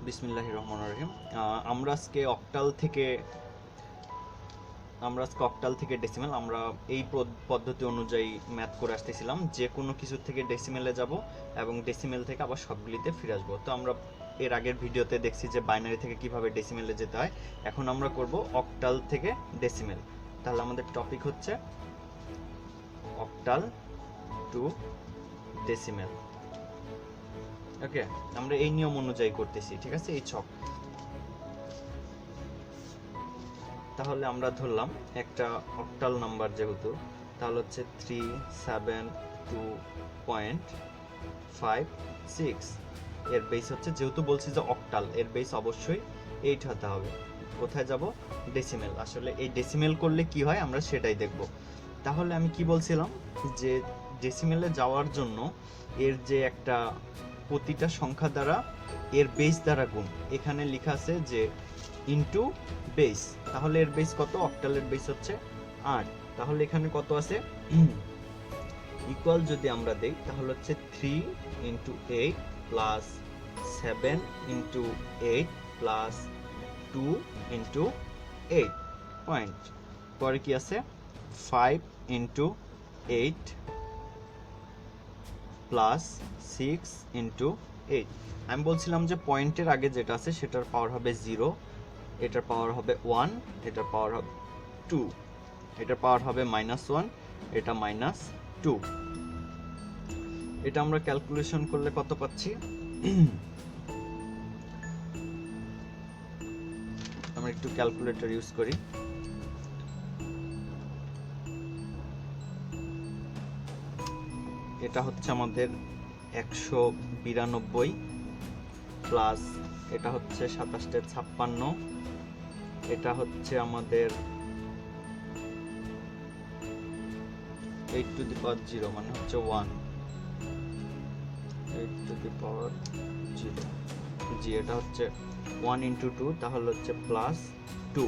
বিসমিল্লাহির রহমানির রহিম। আমরা আজকে অক্টাল থেকে ডেসিমেল আমরা এই পদ্ধতি অনুযায়ী ম্যাথ করে আসতেছিলাম, যে কোনো কিছু থেকে ডেসিমেলে যাব এবং ডেসিমেল থেকে আবার সবগুলিতে ফিরে আসবো। তো আমরা এর আগের ভিডিওতে দেখছি যে বাইনারি থেকে কিভাবে ডেসিমেলে যেতে হয়। এখন আমরা করব অক্টাল থেকে ডেসিমেল। তাহলে আমাদের টপিক হচ্ছে অক্টাল টু ডেসিমেল। ওকে, আমরা এই নিয়ম অনুযায়ী করতেছি, ঠিক আছে, এই ছক। তাহলে আমরা ধরলাম একটা অক্টাল নাম্বার যেহেতু, তাহলে হচ্ছে 372.56 এর বেস হচ্ছে, যেহেতু বলছি যে অক্টাল, এর বেস অবশ্যই 8 হতে হবে। কোথায় যাব? ডেসিমেল। আসলে এই ডেসিমেল করলে কি হয় আমরা সেটাই দেখব। তাহলে আমি কি বলছিলাম যে ডেসিমেলে যাওয়ার জন্য এর যে একটা প্রতিটা সংখ্যা দ্বারা এর বেস দ্বারা গুণ, এখানে লেখা আছে যে ইনটু বেস। তাহলে এর বেস কত? অক্টালের বেস হচ্ছে 8। তাহলে এখানে কত আছে? ইকুয়াল যদি আমরা দেই তাহলে হচ্ছে 3 × 8 প্লাস 7 × 8 প্লাস 2 × 8 পয়েন্ট। পরে কি আছে? 5 × 8 প্লাস 6 × 8। আমি বলছিলাম যে পয়েন্টের আগে যেটা আছে সেটার পাওয়ার হবে 0, এটার পাওয়ার হবে 1, এটার পাওয়ার হবে 2, এটার পাওয়ার হবে -1, এটা -2। এটা আমরা ক্যালকুলেশন করলে কত পাচ্ছি? আমরা একটু ক্যালকুলেটর ইউজ করি। এটা হচ্ছে আমাদের 192 প্লাস এটা হচ্ছে 2756, এটা হচ্ছে আমাদের 8 টু দি পাওয়ার 0 মানে হচ্ছে 1, 8 টু দি পাওয়ার 0 জি, এটা হচ্ছে 1 × 2, তাহলে হচ্ছে প্লাস 2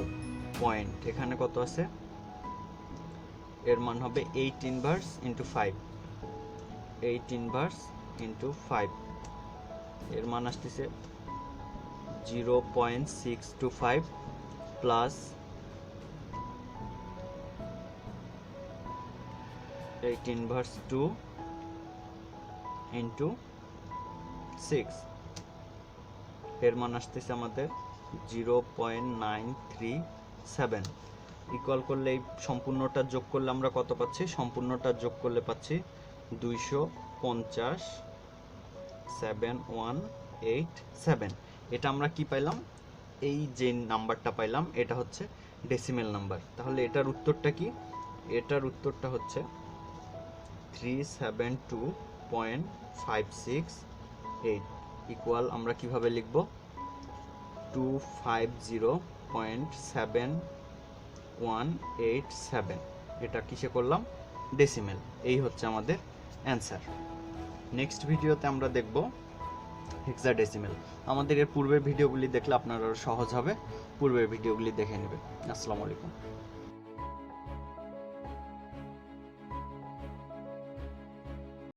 পয়েন্ট। এখানে কত আছে? এর মান হবে 8 ইনভার্স × 5, 8 ইনভার্স × 5, এর মান আসতেছে 0.625 প্লাস 8 ইনভার্স 2 × 6, এর মান আসতেছে আমাদের 0.937। ইকুয়াল করলে এই সম্পূর্ণটা যোগ করলে আমরা কত পাচ্ছি? সম্পূর্ণটা যোগ করলে পাচ্ছি 250.7187। এটা আমরা কি পাইলাম? এই যে নাম্বারটা পাইলাম এটা হচ্ছে ডেসিমেল নাম্বার। তাহলে এটার উত্তরটা কি? এটার উত্তরটা হচ্ছে 372.568 ইকুয়াল আমরা কিভাবে লিখব? 250.7187। এটা কিসে করলাম? ডেসিমেল। এই হচ্ছে আমাদের অ্যান্সার। নেক্সট ভিডিওতে আমরা দেখব হেক্সাডেসিমেল। আমাদের এর পূর্বের ভিডিওগুলি দেখলে আপনার আরও সহজ হবে, পূর্বের ভিডিওগুলি দেখে নেবেন। আসসালামু আলাইকুম।